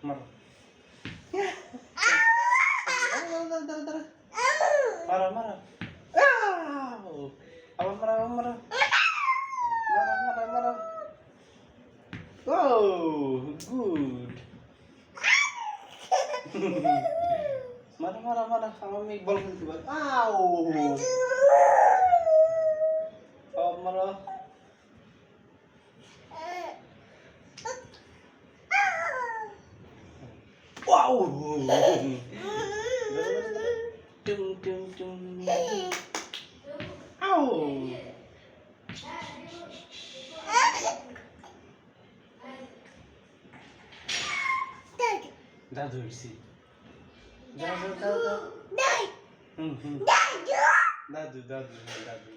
মারো মারো মারো আবার মারো আবার মারো মারো মারো মারো ও গুড মারো মারো মারো আমার মেয়ে বল খেলতে পারে আও আবার মারো wow tung tung tung ow দাদু হইছি দাদু দাদু দাদু দাদু দাদু